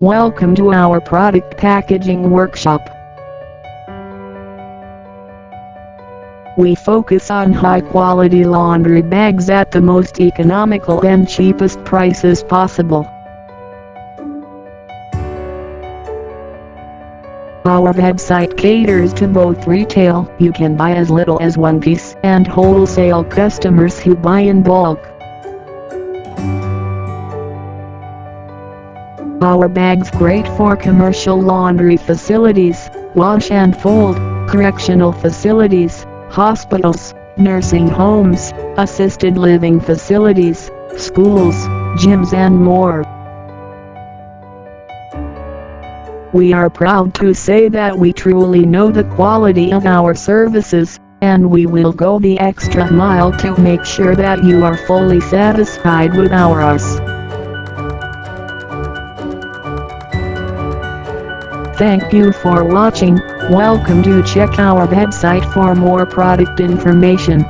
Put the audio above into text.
Welcome to our product packaging workshop. We focus on high-quality laundry bags at the most economical and cheapest prices possible. Our website caters to both retail, you can buy as little as one piece, and wholesale customers who buy in bulk. Our bags great for commercial laundry facilities, wash and fold, correctional facilities, hospitals, nursing homes, assisted living facilities, schools, gyms and more. We are proud to say that we truly know the quality of our services, and we will go the extra mile to make sure that you are fully satisfied with ours. Thank you for watching. Welcome to check our website for more product information.